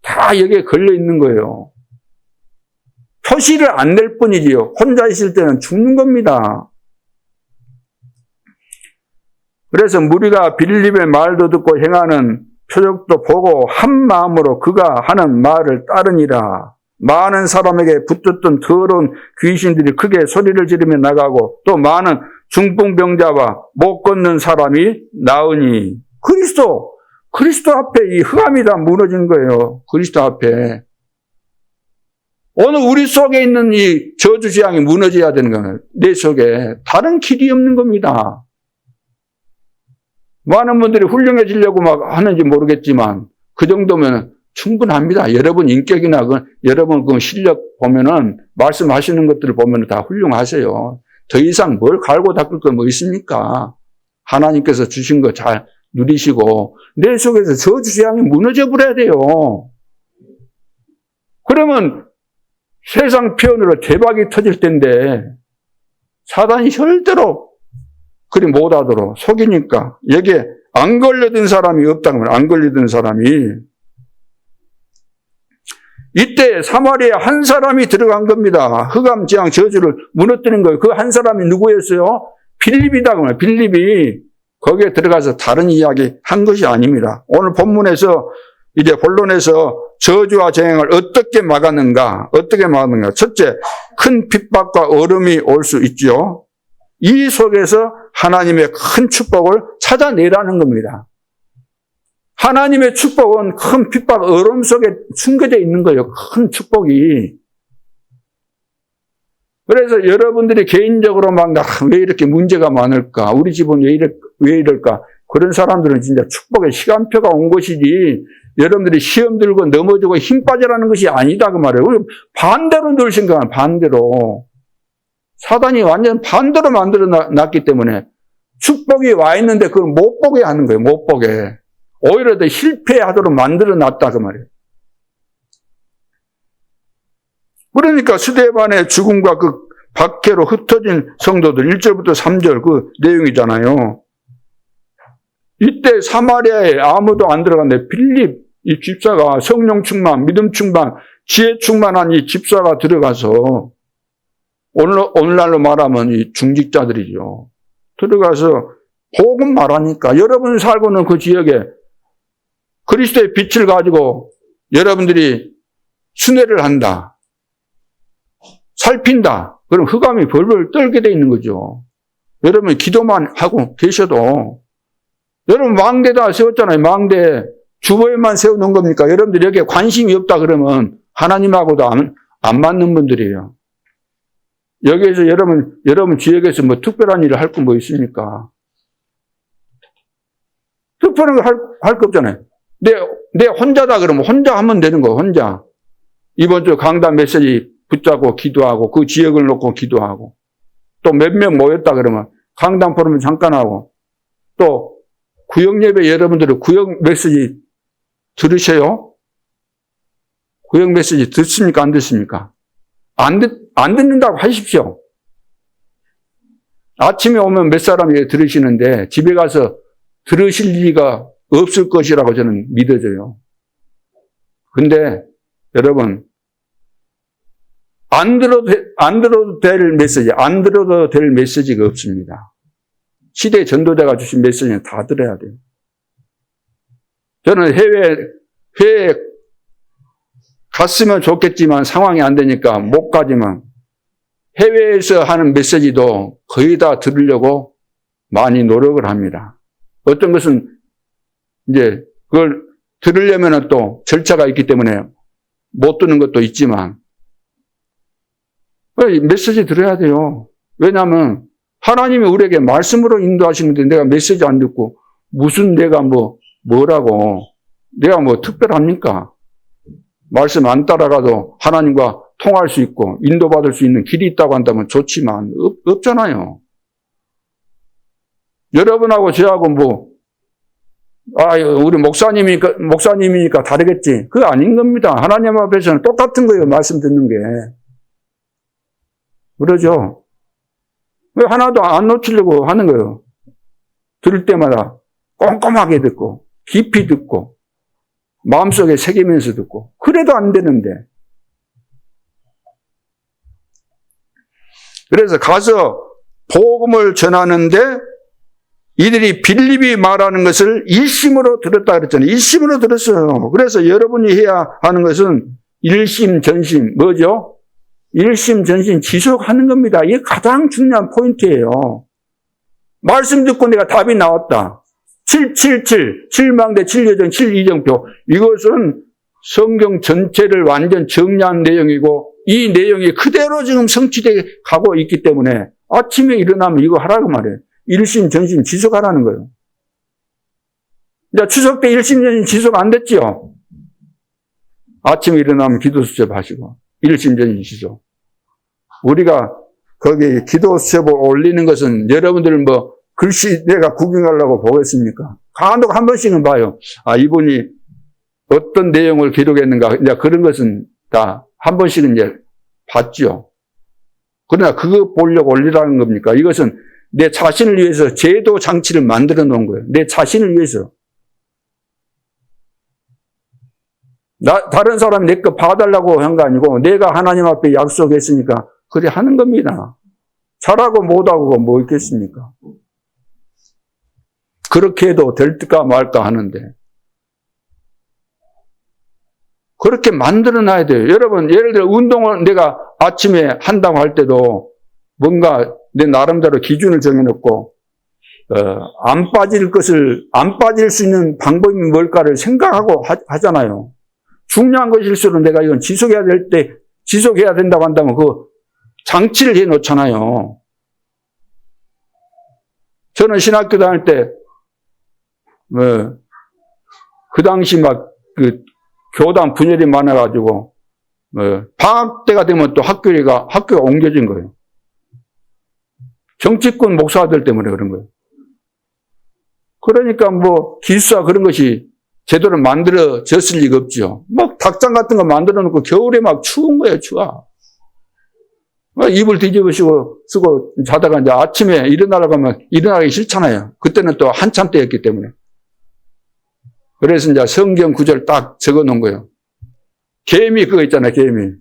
Speaker 1: 다 여기에 걸려 있는 거예요. 표시를 안 낼 뿐이지요. 혼자 있을 때는 죽는 겁니다. 그래서 무리가 빌립의 말도 듣고 행하는 표적도 보고 한 마음으로 그가 하는 말을 따르니라. 많은 사람에게 붙었던 더러운 귀신들이 크게 소리를 지르며 나가고 또 많은 중풍병자와 못 걷는 사람이 나으니 그리스도 그리스도 앞에 이 흑암이 다 무너진 거예요. 그리스도 앞에. 오늘 우리 속에 있는 이 저주재앙이 무너져야 되는 거예요. 내 속에. 다른 길이 없는 겁니다. 많은 분들이 훌륭해지려고 막 하는지 모르겠지만 그 정도면 충분합니다. 여러분 인격이나 여러분 그 실력 보면은 말씀하시는 것들을 보면 다 훌륭하세요. 더 이상 뭘 갈고 닦을 거 뭐 있습니까? 하나님께서 주신 거 잘 누리시고 내 속에서 저주재앙이 무너져 버려야 돼요. 그러면 세상 표현으로 대박이 터질 텐데 사단이 절대로 그리 못하도록 속이니까 여기에 안 걸려든 사람이 없다는 거예요. 안 걸려든 사람이. 이때 사마리아에 한 사람이 들어간 겁니다. 흑암 재앙 저주를 무너뜨린 거예요. 그 한 사람이 누구였어요? 빌립이다. 빌립이 거기에 들어가서 다른 이야기 한 것이 아닙니다. 오늘 본문에서 이제 본론에서 저주와 재앙을 어떻게 막았는가? 첫째, 큰 핍박과 어려움이 올 수 있죠. 이 속에서 하나님의 큰 축복을 찾아내라는 겁니다. 하나님의 축복은 큰 핍박, 어려움 속에 숨겨져 있는 거예요. 큰 축복이. 그래서 여러분들이 개인적으로 막 왜 이렇게 문제가 많을까? 우리 집은 왜 이럴까? 그런 사람들은 진짜 축복의 시간표가 온 것이지 여러분들이 시험 들고 넘어지고 힘 빠져라는 것이 아니다 그 말이에요. 반대로 늘 생각하는 반대로. 사단이 완전 반대로 만들어 놨기 때문에 축복이 와 있는데 그걸 못 보게 하는 거예요. 못 보게. 오히려 더 실패하도록 만들어 놨다 그 말이에요. 그러니까 스데반의 죽음과 그 박해로 흩어진 성도들 1절부터 3절 그 내용이잖아요. 이때 사마리아에 아무도 안 들어갔는데 빌립 이 집사가 성령 충만, 믿음 충만, 지혜 충만한 이 집사가 들어가서 오늘날로 말하면 이 중직자들이죠. 들어가서 복음 말하니까 여러분 살고는 그 지역에 그리스도의 빛을 가지고 여러분들이 순회를 한다. 살핀다. 그럼 흑암이 벌벌 떨게 돼 있는 거죠. 여러분 기도만 하고 계셔도 여러분 망대다 세웠잖아요. 망대 주보에만 세워놓은 겁니까? 여러분들이 여기에 관심이 없다 그러면 하나님하고도 안 맞는 분들이에요. 여기에서 여러분 지역에서 뭐 특별한 일을 할 거 뭐 있습니까? 특별한 거 할 거 없잖아요. 내 혼자다 그러면 혼자 하면 되는 거, 혼자. 이번 주 강단 메시지 붙잡고 기도하고 그 지역을 놓고 기도하고 또 몇 명 모였다 그러면 강단 포럼 잠깐 하고 또 구역 예배 여러분들은 구역 메시지 들으셔요? 구역 메시지 듣습니까? 안 듣습니까? 안 듣는다고 하십시오. 아침에 오면 몇 사람이 들으시는데 집에 가서 들으실 리가 없을 것이라고 저는 믿어져요. 근데 여러분 안 들어도 될 메시지가 없습니다. 시대 전도자가 주신 메시지는 다 들어야 돼요. 저는 해외에 갔으면 좋겠지만 상황이 안 되니까 못 가지만 해외에서 하는 메시지도 거의 다 들으려고 많이 노력을 합니다. 어떤 것은 이제 그걸 들으려면 또 절차가 있기 때문에 못 듣는 것도 있지만 메시지 들어야 돼요. 왜냐하면 하나님이 우리에게 말씀으로 인도하시는데 내가 메시지 안 듣고 무슨 내가 뭐라고 내가 뭐 특별합니까? 말씀 안 따라가도 하나님과 통할 수 있고 인도받을 수 있는 길이 있다고 한다면 좋지만 없잖아요. 여러분하고 저하고 우리 목사님이니까 다르겠지. 그거 아닌 겁니다. 하나님 앞에서는 똑같은 거예요. 말씀 듣는 게. 그러죠? 왜 하나도 안 놓치려고 하는 거예요. 들을 때마다 꼼꼼하게 듣고 깊이 듣고 마음속에 새기면서 듣고 그래도 안 되는데 그래서 가서 복음을 전하는데 이들이 빌립이 말하는 것을 일심으로 들었다 그랬잖아요. 일심으로 들었어요. 그래서 여러분이 해야 하는 것은 일심전심 뭐죠? 일심전심 지속하는 겁니다. 이게 가장 중요한 포인트예요. 말씀 듣고 내가 답이 나왔다. 777, 7망대, 7여정, 7이정표. 이것은 성경 전체를 완전 정리한 내용이고 이 내용이 그대로 지금 성취되게 가고 있기 때문에 아침에 일어나면 이거 하라고 말해요. 일심, 전심, 지속하라는 거예요. 이제 추석 때 일심, 전심, 지속 안 됐죠? 아침에 일어나면 기도 수첩 하시고 일심, 전심, 지속. 우리가 거기 기도 수첩을 올리는 것은 여러분들 뭐 글씨 내가 구경하려고 보겠습니까? 간혹 한 번씩은 봐요. 아, 이분이 어떤 내용을 기록했는가. 이제 그런 것은 다 한 번씩은 이제 봤죠. 그러나 그거 보려고 올리라는 겁니까? 이것은 내 자신을 위해서 제도 장치를 만들어 놓은 거예요. 내 자신을 위해서. 다른 사람이 내 거 봐달라고 한 거 아니고 내가 하나님 앞에 약속했으니까 그래 하는 겁니다. 잘하고 못하고가 뭐 있겠습니까? 그렇게 해도 될까 말까 하는데 그렇게 만들어 놔야 돼요. 여러분, 예를 들어 운동을 내가 아침에 한다고 하때도 뭔가 내 나름대로 기준을 정해놓고 안 빠질 수 있는 방법이 뭘까를 생각하고 하잖아요. 중요한 것일수록 내가 이건 지속해야 될 때 지속해야 된다고 한다면 그 장치를 해 놓잖아요. 저는 신학교 다닐 때 그 당시 교단 분열이 많아가지고, 방학 때가 되면 또 학교가 옮겨진 거예요. 정치권 목사들 때문에 그런 거예요. 그러니까 기숙사 그런 것이 제대로 만들어졌을 리가 없죠. 닭장 같은 거 만들어 놓고 겨울에 추운 거예요, 추워. 이불 뒤집어 쓰고 자다가 이제 아침에 일어나려고 하면 일어나기 싫잖아요. 그때는 또 한참 때였기 때문에. 그래서 이제 성경 구절 딱 적어 놓은 거예요. 개미 그거 있잖아요, 개미.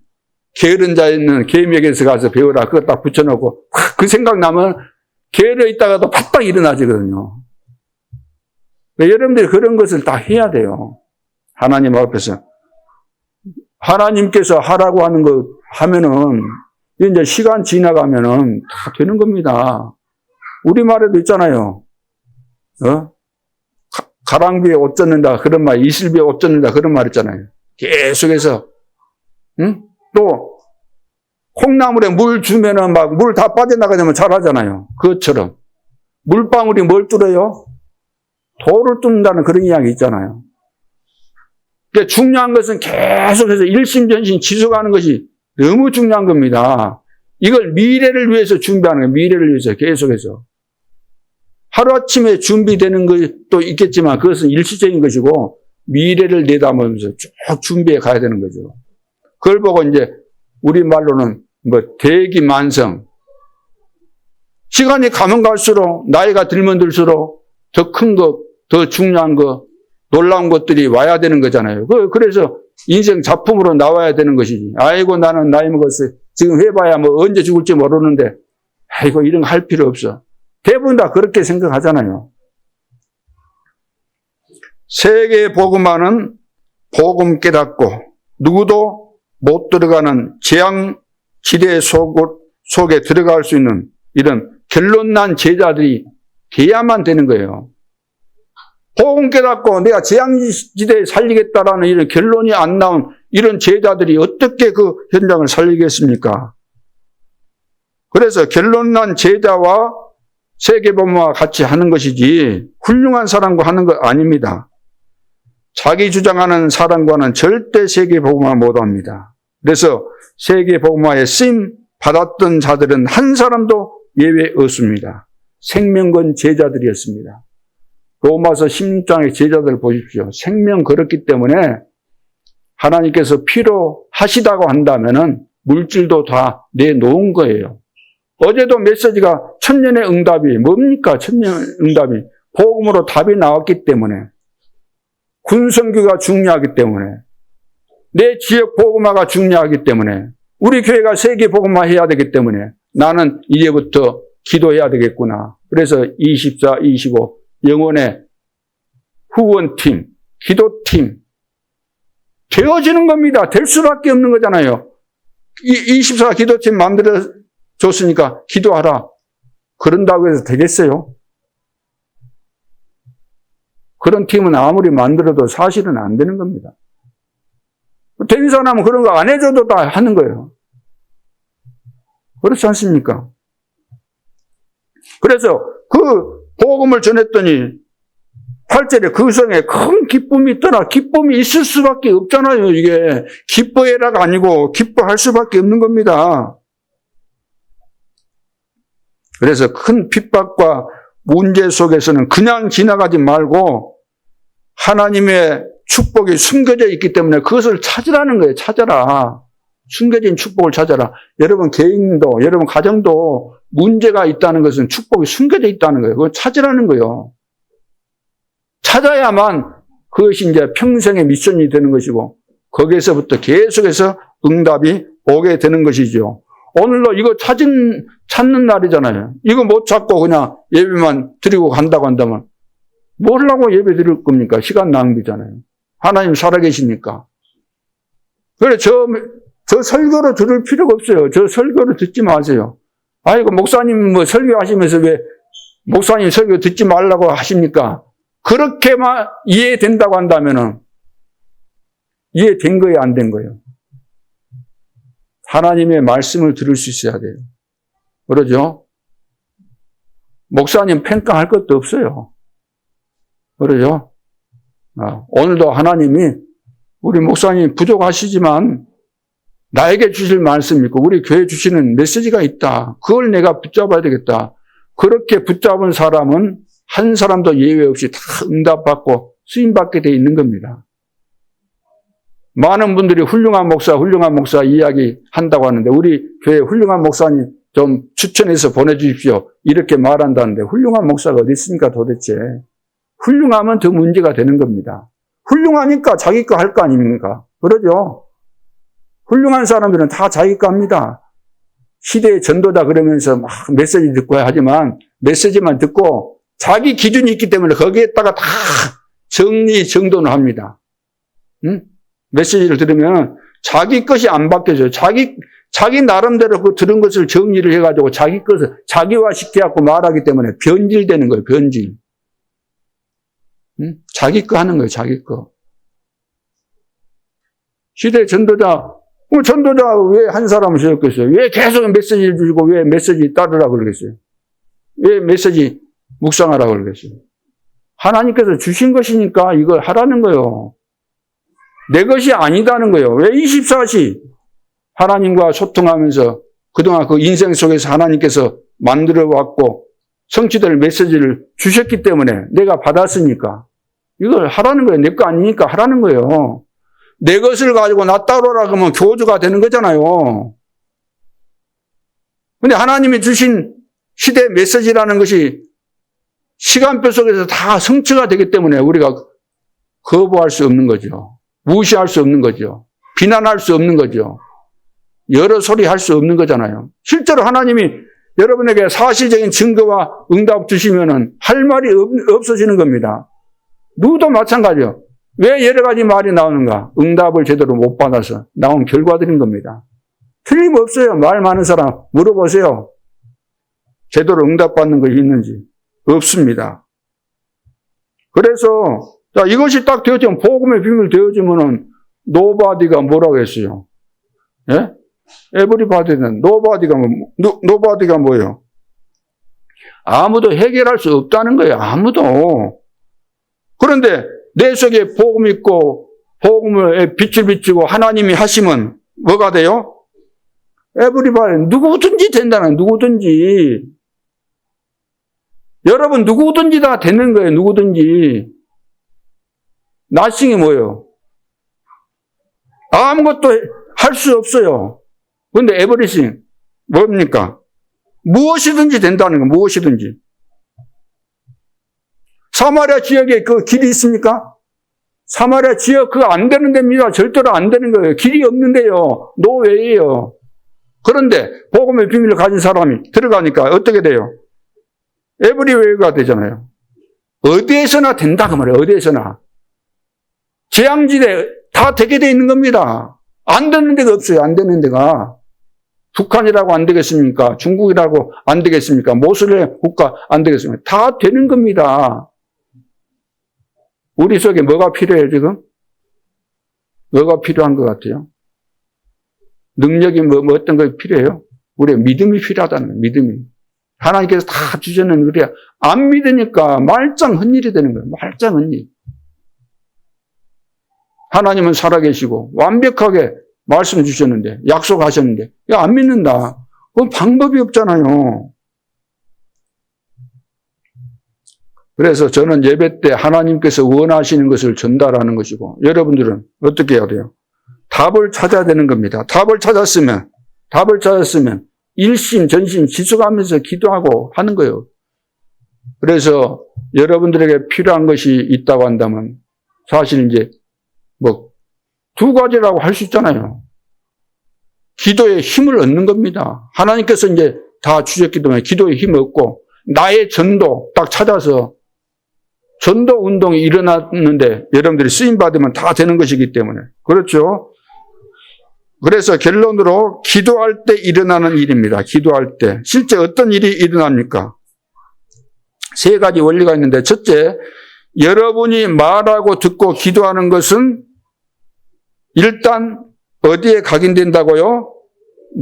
Speaker 1: 게으른 자 있는 개미에게서 가서 배우라. 그거 딱 붙여놓고 그 생각나면 게으르 있다가도 바짝 일어나지거든요. 여러분들이 그런 것을 다 해야 돼요. 하나님 앞에서. 하나님께서 하라고 하는 거 하면은 이제 시간 지나가면은 다 되는 겁니다. 우리말에도 있잖아요. 가랑비에 옷 젖는다 그런 말, 이슬비에 옷 젖는다 그런 말 있잖아요. 계속해서 또 콩나물에 물 주면은 물 다 빠져나가면 잘하잖아요. 그것처럼 물방울이 뭘 뚫어요? 돌을 뚫는다는 그런 이야기 있잖아요. 그러니까 중요한 것은 계속해서 일심전심 지속하는 것이 너무 중요한 겁니다. 이걸 미래를 위해서 준비하는 거예요. 미래를 위해서 계속해서. 하루아침에 준비되는 것도 있겠지만 그것은 일시적인 것이고 미래를 내다보면서 쭉 준비해 가야 되는 거죠. 그걸 보고 이제 우리말로는 대기만성. 시간이 가면 갈수록 나이가 들면 들수록 더 큰 것, 더 중요한 것, 놀라운 것들이 와야 되는 거잖아요. 그래서 인생 작품으로 나와야 되는 것이지. 아이고 나는 나이 먹었어요. 지금 해봐야 언제 죽을지 모르는데 아이고 이런 거 할 필요 없어. 대부분 다 그렇게 생각하잖아요. 세계 복음화는 복음 깨닫고 누구도 못 들어가는 재앙지대 속에 들어갈 수 있는 이런 결론난 제자들이 돼야만 되는 거예요. 복음 깨닫고 내가 재앙지대에 살리겠다라는 이런 결론이 안 나온 이런 제자들이 어떻게 그 현장을 살리겠습니까? 그래서 결론난 제자와 세계복음화 같이 하는 것이지 훌륭한 사람과 하는 것 아닙니다. 자기 주장하는 사람과는 절대 세계복음화 못합니다. 그래서 세계복음화에 쓰임 받았던 자들은 한 사람도 예외 없습니다. 생명 건 제자들이었습니다. 로마서 16장의 제자들 보십시오. 생명 걸었기 때문에 하나님께서 필요하시다고 한다면은 물질도 다 내놓은 거예요. 어제도 메시지가 천년의 응답이 뭡니까? 천년의 응답이 복음으로 답이 나왔기 때문에 군선교가 중요하기 때문에 내 지역 복음화가 중요하기 때문에 우리 교회가 세계 복음화 해야 되기 때문에 나는 이제부터 기도해야 되겠구나. 그래서 24, 25 영혼의 후원팀, 기도팀 되어지는 겁니다. 될 수밖에 없는 거잖아요. 24 기도팀 만들어줬으니까 기도하라. 그런다고 해서 되겠어요? 그런 팀은 아무리 만들어도 사실은 안 되는 겁니다. 된 사람은 그런 거 안 해줘도 다 하는 거예요. 그렇지 않습니까? 그래서 그 복음을 전했더니 8절에 그 성에 큰 기쁨이 있더라. 기쁨이 있을 수밖에 없잖아요. 이게 기뻐해라가 아니고 기뻐할 수밖에 없는 겁니다. 그래서 큰 핍박과 문제 속에서는 그냥 지나가지 말고 하나님의 축복이 숨겨져 있기 때문에 그것을 찾으라는 거예요. 찾아라. 숨겨진 축복을 찾아라. 여러분 개인도 여러분 가정도 문제가 있다는 것은 축복이 숨겨져 있다는 거예요. 그걸 찾으라는 거예요. 찾아야만 그것이 이제 평생의 미션이 되는 것이고 거기에서부터 계속해서 응답이 오게 되는 것이죠. 오늘도 이거 찾는 날이잖아요. 이거 못 찾고 그냥 예배만 드리고 간다고 한다면 뭘 하고 예배 드릴 겁니까? 시간 낭비잖아요. 하나님 살아계시니까. 그래, 저 설교로 들을 필요가 없어요. 저 설교를 듣지 마세요. 아이고, 목사님 뭐 설교하시면서 왜 목사님 설교 듣지 말라고 하십니까? 그렇게만 이해된다고 한다면은 이해된 거예요, 안 된 거예요? 하나님의 말씀을 들을 수 있어야 돼요. 그러죠? 목사님 평가할 것도 없어요. 그러죠? 오늘도 하나님이 우리 목사님 부족하시지만 나에게 주실 말씀이 있고 우리 교회 주시는 메시지가 있다. 그걸 내가 붙잡아야 되겠다. 그렇게 붙잡은 사람은 한 사람도 예외 없이 다 응답받고 쓰임받게 되어 있는 겁니다. 많은 분들이 훌륭한 목사 이야기 한다고 하는데 우리 교회 훌륭한 목사님 좀 추천해서 보내주십시오. 이렇게 말한다는데 훌륭한 목사가 어디 있습니까 도대체. 훌륭하면 더 문제가 되는 겁니다. 훌륭하니까 자기 거 할 거 아닙니까? 그러죠. 훌륭한 사람들은 다 자기 거 합니다. 시대의 전도다 그러면서 막 메시지 듣고 하지만 메시지만 듣고 자기 기준이 있기 때문에 거기에다가 다 정리정돈을 합니다. 응? 메시지를 들으면 자기 것이 안 바뀌어져요. 자기 나름대로 그 들은 것을 정리를 해가지고 자기 것을 자기화시켜갖고 말하기 때문에 변질되는 거예요. 변질. 응? 자기 거 하는 거예요. 자기 거. 시대 전도자 왜 한 사람을 세웠겠어요? 왜 계속 메시지를 주고 왜 메시지 따르라 그러겠어요? 왜 메시지 묵상하라 그러겠어요? 하나님께서 주신 것이니까 이걸 하라는 거예요. 내 것이 아니다는 거예요. 왜 24시 하나님과 소통하면서 그동안 그 인생 속에서 하나님께서 만들어 왔고 성취될 메시지를 주셨기 때문에 내가 받았으니까 이걸 하라는 거예요. 내 거 아니니까 하라는 거예요. 내 것을 가지고 나 따르라 그러면 교주가 되는 거잖아요. 근데 하나님이 주신 시대 메시지라는 것이 시간표 속에서 다 성취가 되기 때문에 우리가 거부할 수 없는 거죠. 무시할 수 없는 거죠. 비난할 수 없는 거죠. 여러 소리 할 수 없는 거잖아요. 실제로 하나님이 여러분에게 사실적인 증거와 응답 주시면은 할 말이 없어지는 겁니다. 누구도 마찬가지요. 왜 여러 가지 말이 나오는가? 응답을 제대로 못 받아서 나온 결과들인 겁니다. 틀림없어요. 말 많은 사람 물어보세요. 제대로 응답받는 것이 있는지. 없습니다. 그래서 자, 이것이 딱 되어지면 복음의 비밀 되어지면은 노바디가 뭐라고 했어요? 예? 에브리바디는 노바디가 뭐예요? 아무도 해결할 수 없다는 거예요. 아무도. 그런데 내 속에 복음이 있고 복음의 빛을 비추고 하나님이 하시면 뭐가 돼요? 에브리바디 누구든지 된다는 누구든지. 여러분 누구든지 다 되는 거예요. 누구든지. 나싱이 뭐예요? 아무것도 할 수 없어요. 그런데 에브리싱 뭡니까? 무엇이든지 된다는 거. 무엇이든지. 사마리아 지역에 그 길이 있습니까? 사마리아 지역 그거 안 되는 데입니다. 절대로 안 되는 거예요. 길이 없는데요. 노웨이예요. 그런데 복음의 비밀을 가진 사람이 들어가니까 어떻게 돼요? 에브리웨이가 되잖아요. 어디에서나 된다 그 말이에요. 어디에서나. 재앙지대 다 되게 돼 있는 겁니다. 안 되는 데가 없어요. 안 되는 데가. 북한이라고 안 되겠습니까? 중국이라고 안 되겠습니까? 모슬렘 국가 안 되겠습니까? 다 되는 겁니다. 우리 속에 뭐가 필요해요, 지금? 뭐가 필요한 것 같아요? 능력이 어떤 거 필요해요? 우리의 믿음이 필요하다는 거예요, 믿음이. 하나님께서 다 주셨는 우리가 안 믿으니까 말짱 헛일이 되는 거예요, 말짱 헛일. 하나님은 살아계시고 완벽하게 말씀 주셨는데, 약속하셨는데, 야, 안 믿는다. 그건 방법이 없잖아요. 그래서 저는 예배 때 하나님께서 원하시는 것을 전달하는 것이고, 여러분들은 어떻게 해야 돼요? 답을 찾아야 되는 겁니다. 답을 찾았으면 일심 전심 지속하면서 기도하고 하는 거예요. 그래서 여러분들에게 필요한 것이 있다고 한다면 사실 이제 두 가지라고 할 수 있잖아요. 기도에 힘을 얻는 겁니다. 하나님께서 이제 다 주셨기 때문에 기도에 힘을 얻고, 나의 전도 딱 찾아서 전도 운동이 일어났는데 여러분들이 쓰임받으면 다 되는 것이기 때문에. 그렇죠? 그래서 결론으로 기도할 때 일어나는 일입니다. 기도할 때. 실제 어떤 일이 일어납니까? 세 가지 원리가 있는데, 첫째, 여러분이 말하고 듣고 기도하는 것은 일단 어디에 각인된다고요?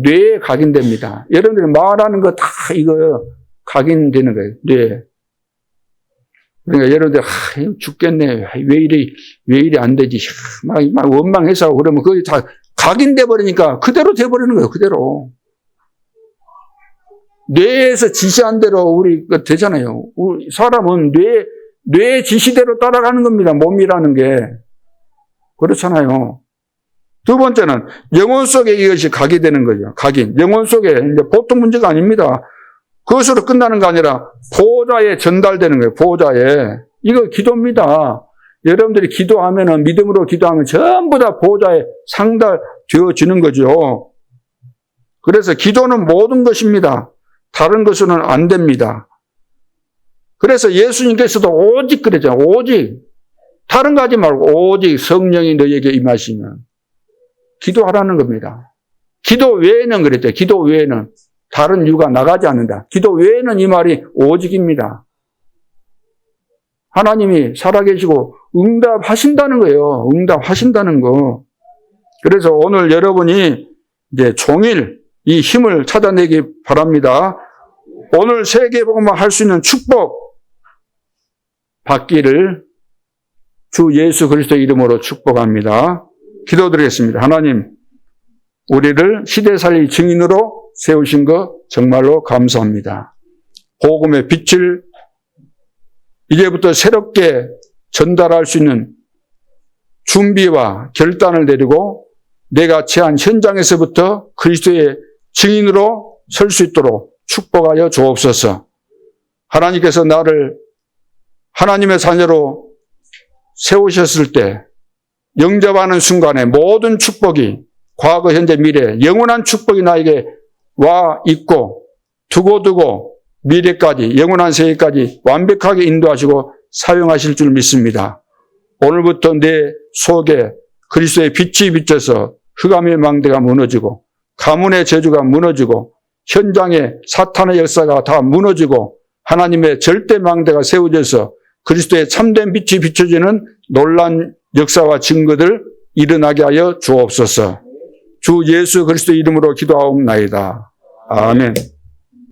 Speaker 1: 뇌에 각인됩니다. 여러분들이 말하는 거 다 이거 각인되는 거예요, 뇌에. 그러니까 여러분들, 죽겠네. 왜 이리 안 되지? 막 원망해서 그러면 그게 다 각인돼 버리니까 그대로 돼 버리는 거예요, 그대로. 뇌에서 지시한 대로 우리가 되잖아요. 사람은 뇌의 지시대로 따라가는 겁니다, 몸이라는 게. 그렇잖아요. 두 번째는 영혼 속에 이것이 각인되는 거죠. 각인. 영혼 속에 이제 보통 문제가 아닙니다. 그것으로 끝나는 게 아니라 보호자에 전달되는 거예요. 보호자에. 이거 기도입니다. 여러분들이 기도하면은, 믿음으로 기도하면 전부 다 보호자에 상달되어지는 거죠. 그래서 기도는 모든 것입니다. 다른 것은 안 됩니다. 그래서 예수님께서도 오직 그랬죠. 오직. 다른 거 하지 말고 오직 성령이 너에게 임하시면 기도하라는 겁니다. 기도 외에는 그랬죠. 기도 외에는 다른 이유가 나가지 않는다. 기도 외에는 이 말이 오직입니다. 하나님이 살아계시고 응답하신다는 거예요. 응답하신다는 거. 그래서 오늘 여러분이 이제 종일 이 힘을 찾아내기 바랍니다. 오늘 세계복음화 할 수 있는 축복 받기를 주 예수 그리스도의 이름으로 축복합니다. 기도드리겠습니다. 하나님, 우리를 시대살릴 증인으로 세우신 것 정말로 감사합니다. 복음의 빛을 이제부터 새롭게 전달할 수 있는 준비와 결단을 내리고 내가 처한 현장에서부터 그리스도의 증인으로 설 수 있도록 축복하여 주옵소서. 하나님께서 나를 하나님의 자녀로 세우셨을 때 영접하는 순간에 모든 축복이 과거, 현재, 미래 영원한 축복이 나에게 와 있고 두고두고 미래까지 영원한 세계까지 완벽하게 인도하시고 사용하실 줄 믿습니다. 오늘부터 내 속에 그리스도의 빛이 비쳐서 흑암의 망대가 무너지고 가문의 저주가 무너지고 현장의 사탄의 역사가 다 무너지고 하나님의 절대 망대가 세워져서 그리스도의 참된 빛이 비춰지는 놀라운 역사와 증거들 일어나게 하여 주옵소서. 주 예수 그리스도 이름으로 기도하옵나이다. 아멘.